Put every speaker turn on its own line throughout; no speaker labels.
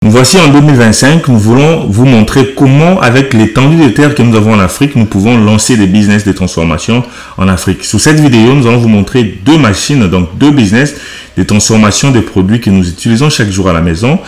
Nous voici en 2025, nous voulons vous montrer comment, avec l'étendue de terre que nous avons en Afrique, nous pouvons lancer des business de transformation en Afrique. Sous cette vidéo, nous allons vous montrer deux machines, donc deux business de transformation des produits que nous utilisons chaque jour à la maison.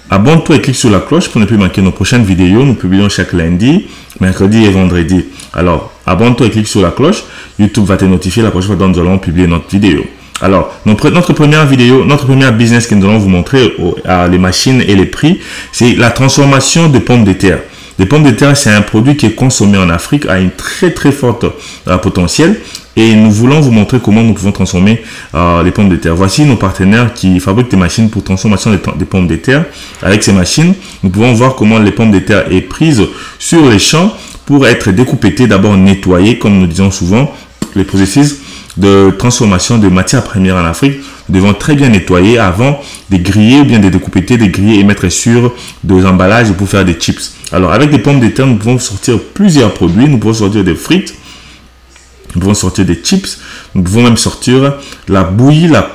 Abonne-toi et clique sur la cloche pour ne plus manquer nos prochaines vidéos. Nous publions chaque lundi, mercredi et vendredi. Alors, abonne-toi et clique sur la cloche. YouTube va te notifier la prochaine fois dont nous allons publier notre vidéo. Alors, notre première vidéo, notre première business que nous allons vous montrer, les machines et les prix, c'est la transformation de pommes de terre. Les pommes de terre, c'est un produit qui est consommé en Afrique à une très forte potentiel. Et nous voulons vous montrer comment nous pouvons transformer les pommes de terre. Voici nos partenaires qui fabriquent des machines pour transformation des pommes de terre. Avec ces machines, nous pouvons voir comment les pommes de terre est prises sur les champs pour être découpées, d'abord nettoyées, comme nous disons souvent, les processus de transformation de matières premières en Afrique. Nous devons très bien nettoyer avant de griller ou bien de découper, de griller et mettre sur des emballages pour faire des chips. Alors, avec des pommes de terre, nous pouvons sortir plusieurs produits. Nous pouvons sortir des frites, nous pouvons sortir des chips, nous pouvons même sortir la bouillie, la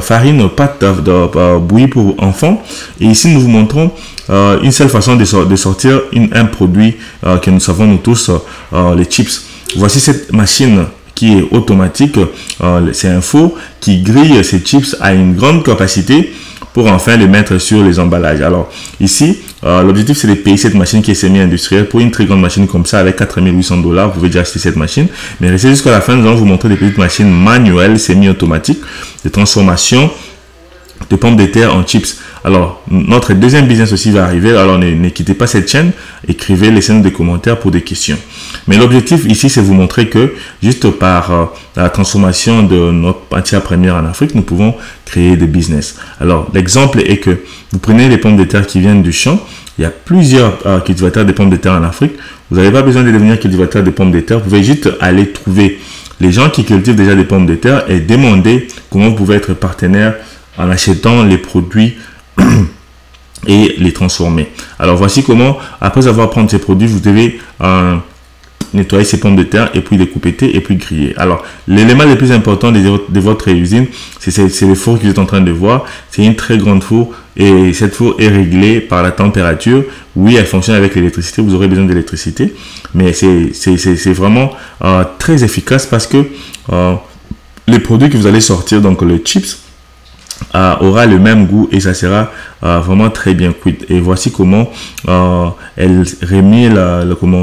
farine, pâte de bouillie pour enfants. Et ici, nous vous montrons une seule façon de sortir un produit que nous savons nous tous, les chips. Voici cette machine qui est automatique, c'est un four qui grille ces chips à une grande capacité pour enfin les mettre sur les emballages. Alors ici, l'objectif c'est de payer cette machine qui est semi-industrielle. Pour une très grande machine comme ça avec 4800 $, vous pouvez déjà acheter cette machine. Mais restez jusqu'à la fin, nous allons vous montrer des petites machines manuelles semi-automatiques de transformation de pommes de terre en chips. Alors, notre deuxième business aussi va arriver. Alors, ne quittez pas cette chaîne. Écrivez, laissez-nous des commentaires pour des questions. Mais l'objectif ici, c'est vous montrer que juste par la transformation de notre matière première en Afrique, nous pouvons créer des business. Alors, l'exemple est que vous prenez les pommes de terre qui viennent du champ. Il y a plusieurs cultivateurs de pommes de terre en Afrique. Vous n'avez pas besoin de devenir cultivateur de pommes de terre. Vous pouvez juste aller trouver les gens qui cultivent déjà des pommes de terre et demander comment vous pouvez être partenaire en achetant les produits et les transformer. Alors voici comment, après avoir pris ces produits, vous devez nettoyer ces pommes de terre et puis les couper et puis griller. Alors l'élément le plus important de votre usine, c'est le four que vous êtes en train de voir. C'est une très grande four et cette four est réglée par la température. Oui, elle fonctionne avec l'électricité, vous aurez besoin d'électricité, mais c'est vraiment très efficace parce que les produits que vous allez sortir, donc le chips, aura le même goût et ça sera vraiment très bien cuit. Et voici comment elle remet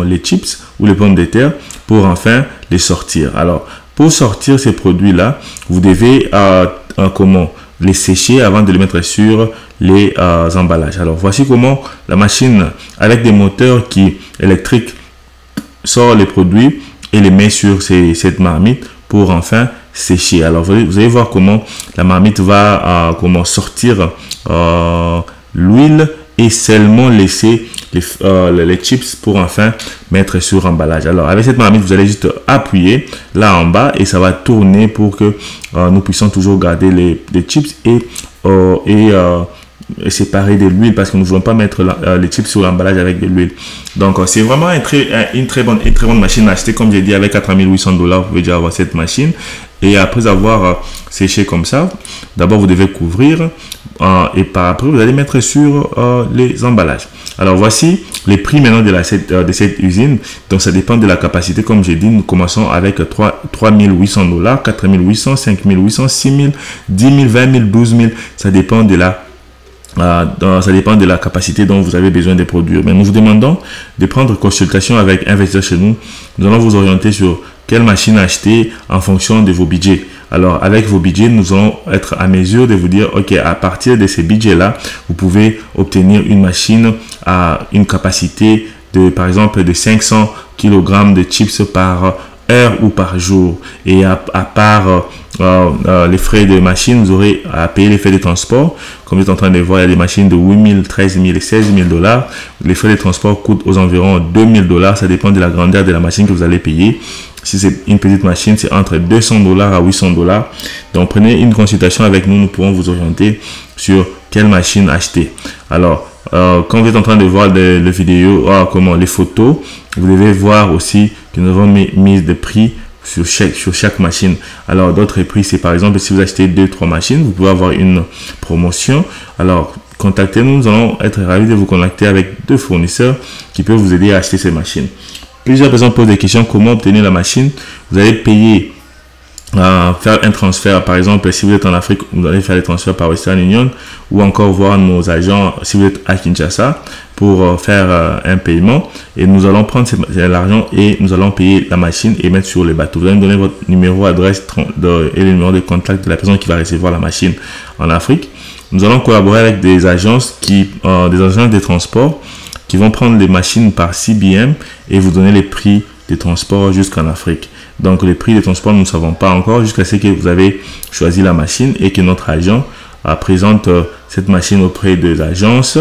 les chips ou les pommes de terre pour enfin les sortir. Alors, pour sortir ces produits-là, vous devez les sécher avant de les mettre sur les emballages. Alors, voici comment la machine avec des moteurs électriques sort les produits et les met sur cette marmite pour enfin sécher. Alors vous allez voir comment la marmite va sortir l'huile et seulement laisser les chips pour enfin mettre sur emballage. Alors avec cette marmite, vous allez juste appuyer là en bas et ça va tourner pour que nous puissions toujours garder les chips et séparer de l'huile parce que nous ne voulons pas mettre les chips sur l'emballage avec de l'huile. Donc c'est vraiment une très bonne machine à acheter. Comme j'ai dit, avec 4800 $, vous pouvez déjà avoir cette machine. Et après avoir séché comme ça, d'abord vous devez couvrir et par après vous allez mettre sur les emballages. Alors voici les prix maintenant de cette usine. Donc ça dépend de la capacité. Comme j'ai dit, nous commençons avec 3800 $, 4800, 5800, 6000, 10 000, 20 000, 12 000. Ça dépend de la capacité dont vous avez besoin de produire. Mais nous vous demandons de prendre consultation avec investisseur chez nous. Nous allons vous orienter sur quelle machine acheter en fonction de vos budgets. Alors, avec vos budgets, nous allons être à mesure de vous dire, OK, à partir de ces budgets-là, vous pouvez obtenir une machine à une capacité de, par exemple, de 500 kg de chips par heure ou par jour. Et à part les frais de machine, vous aurez à payer les frais de transport. Comme vous êtes en train de voir, il y a des machines de 8 000, 13 000 et 16 000 $. Les frais de transport coûtent aux environs 2 000 $. Ça dépend de la grandeur de la machine que vous allez payer. Si c'est une petite machine, c'est entre 200 $ à 800 $. Donc, prenez une consultation avec nous. Nous pourrons vous orienter sur quelle machine acheter. Alors, quand vous êtes en train de voir les vidéos, les photos, vous devez voir aussi que nous avons mis des prix sur chaque machine. Alors, d'autres prix, c'est par exemple, si vous achetez 2-3 machines, vous pouvez avoir une promotion. Alors, contactez-nous. Nous allons être ravis de vous connecter avec 2 fournisseurs qui peuvent vous aider à acheter ces machines. Plusieurs personnes posent des questions. Comment obtenir la machine? Vous allez payer, faire un transfert. Par exemple, si vous êtes en Afrique, vous allez faire les transferts par Western Union ou encore voir nos agents si vous êtes à Kinshasa pour faire un paiement. Et nous allons prendre l'argent et nous allons payer la machine et mettre sur le bateau. Vous allez me donner votre numéro, adresse et le numéro de contact de la personne qui va recevoir la machine en Afrique. Nous allons collaborer avec des agences des agences de transport qui vont prendre les machines par CBM et vous donner les prix de transport jusqu'en Afrique. Donc, les prix de transport, nous ne savons pas encore jusqu'à ce que vous avez choisi la machine et que notre agent présente cette machine auprès des agences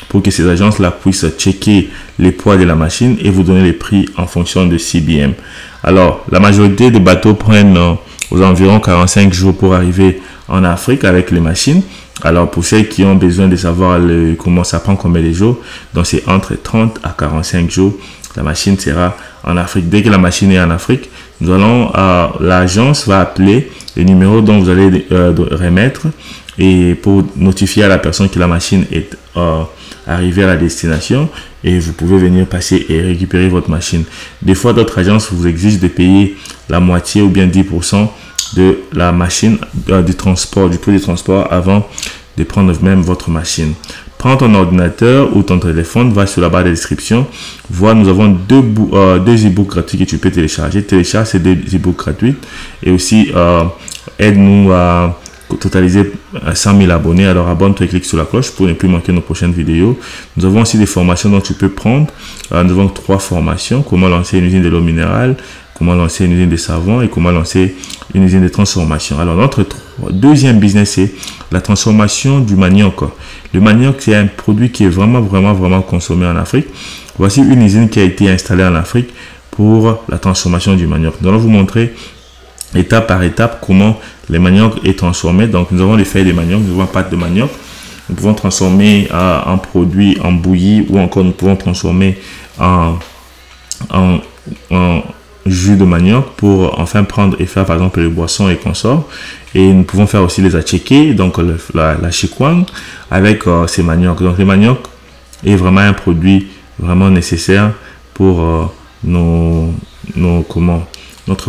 pour que ces agences-là puissent checker les poids de la machine et vous donner les prix en fonction de CBM. Alors, la majorité des bateaux prennent aux environs 45 jours pour arriver en Afrique avec les machines. Alors, pour ceux qui ont besoin de savoir comment ça prend combien de jours, donc c'est entre 30 à 45 jours, la machine sera en Afrique. Dès que la machine est en Afrique, nous allons, l'agence va appeler le numéro dont vous allez remettre et pour notifier à la personne que la machine est arrivée à la destination et vous pouvez venir passer et récupérer votre machine. Des fois, d'autres agences vous exigent de payer la moitié ou bien 10% de la machine, du transport, du prix du transport avant de prendre même votre machine. Prends ton ordinateur ou ton téléphone, va sur la barre de description, vois, nous avons deux e-books gratuits que tu peux télécharger. Télécharge ces 2 e-books gratuits et aussi aide-nous à totaliser 100 000 abonnés. Alors abonne-toi et clique sur la cloche pour ne plus manquer nos prochaines vidéos. Nous avons aussi des formations dont tu peux prendre. Nous avons 3 formations: comment lancer une usine de l'eau minérale, comment lancer une usine de savon et comment lancer une usine de transformation. Alors notre deuxième business, c'est la transformation du manioc. Le manioc, c'est un produit qui est vraiment consommé en Afrique. Voici une usine qui a été installée en Afrique pour la transformation du manioc. Nous allons vous montrer étape par étape comment le manioc est transformé. Donc nous avons les feuilles de manioc, nous avons la pâte de manioc. Nous pouvons transformer en produit, en bouillie, ou encore nous pouvons transformer en jus de manioc pour enfin prendre et faire par exemple les boissons et consorts. Et nous pouvons faire aussi les attiékés, donc la chikwang avec ces manioc. Donc le manioc est vraiment un produit vraiment nécessaire pour notre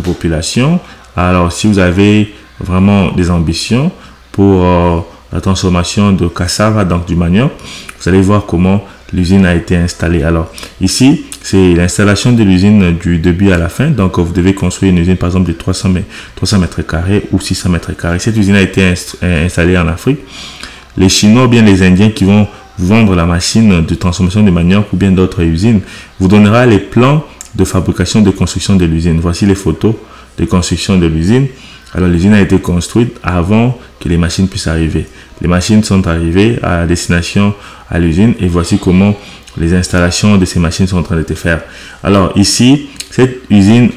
population. Alors si vous avez vraiment des ambitions pour la transformation de cassava, donc du manioc, vous allez voir comment l'usine a été installée. Alors ici, c'est l'installation de l'usine du début à la fin. Donc vous devez construire une usine par exemple de 300 mètres carrés ou 600 mètres carrés. Cette usine a été installée en Afrique. Les Chinois ou bien les Indiens qui vont vendre la machine de transformation de manioc ou bien d'autres usines vous donnera les plans de fabrication, de construction de l'usine. Voici les photos de construction de l'usine. Alors l'usine a été construite avant que les machines puissent arriver. Les machines sont arrivées à destination à l'usine et voici comment les installations de ces machines sont en train de se faire. Alors ici, cette usine,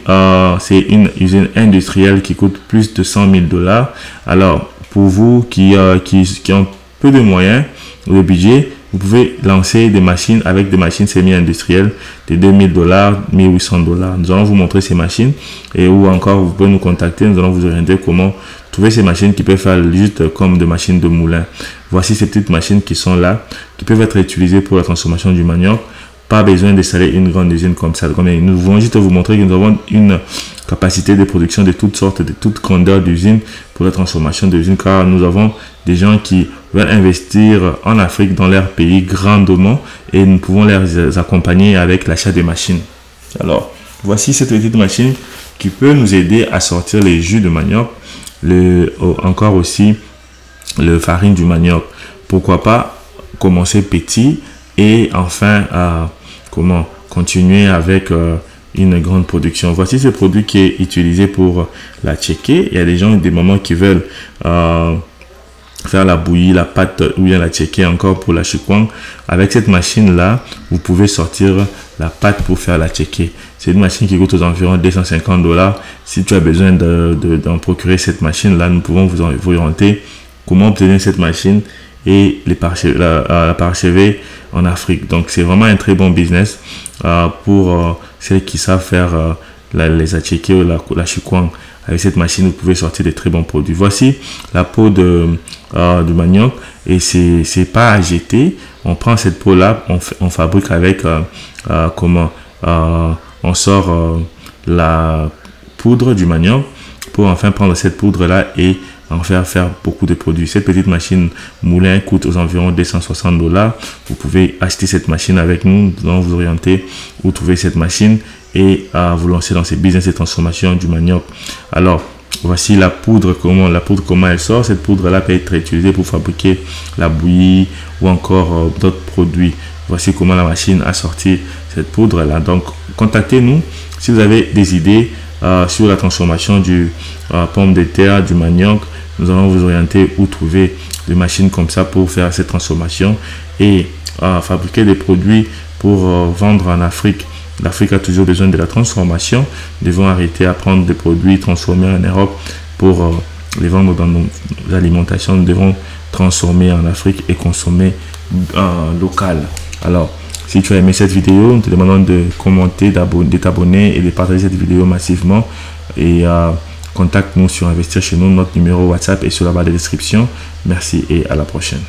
c'est une usine industrielle qui coûte plus de 100 000 $. Alors pour vous qui ont peu de moyens ou de budget, vous pouvez lancer des machines avec des machines semi-industrielles de 2000 $, 1800 $. Nous allons vous montrer ces machines et ou encore vous pouvez nous contacter. Nous allons vous orienter comment trouver ces machines qui peuvent faire juste comme des machines de moulin. Voici ces petites machines qui sont là, qui peuvent être utilisées pour la transformation du manioc. Pas besoin d'installer une grande usine comme ça. Nous voulons juste vous montrer que nous avons une capacité de production de toutes sortes, de toutes grandeurs d'usines pour la transformation de l'usine, car nous avons des gens qui veulent investir en Afrique, dans leur pays grandement, et nous pouvons les accompagner avec l'achat des machines. Alors, voici cette petite machine qui peut nous aider à sortir les jus de manioc, encore aussi le farine du manioc. Pourquoi pas commencer petit et enfin continuer avec une grande production. Voici ce produit qui est utilisé pour la tchéké. Il y a des gens, des mamans qui veulent faire la bouillie, la pâte ou bien la tchéké encore pour la chikwang. Avec cette machine là, vous pouvez sortir la pâte pour faire la tchéké. C'est une machine qui coûte aux environs 250 $. Si tu as besoin d'en procurer cette machine là, nous pouvons vous orienter comment obtenir cette machine et la parachever en Afrique. Donc c'est vraiment un très bon business pour ceux qui savent faire les attiékés ou la chikwang avec cette machine, vous pouvez sortir des très bons produits. Voici la peau du manioc et c'est pas à jeter. On prend cette peau là, on fabrique avec on sort la poudre du manioc pour enfin prendre cette poudre là et en faire beaucoup de produits. Cette petite machine moulin coûte aux environs $260. Vous pouvez acheter cette machine avec nous, nous allons vous orienter où trouver cette machine et vous lancer dans ces business de transformation du manioc. Alors voici la poudre, comment elle sort. Cette poudre là peut être utilisée pour fabriquer la bouillie ou encore d'autres produits. Voici comment la machine a sorti cette poudre là. Donc contactez-nous si vous avez des idées sur la transformation du pomme de terre, du manioc. Nous allons vous orienter où trouver des machines comme ça pour faire cette transformation et fabriquer des produits pour vendre en Afrique. L'Afrique a toujours besoin de la transformation. Nous devons arrêter à prendre des produits transformés en Europe pour les vendre dans nos alimentations. Nous devons transformer en Afrique et consommer local. Alors, si tu as aimé cette vidéo, nous te demandons de commenter, de t'abonner et de partager cette vidéo massivement. Et contacte-nous sur Investir chez nous. Notre numéro WhatsApp est sur la barre de description. Merci et à la prochaine.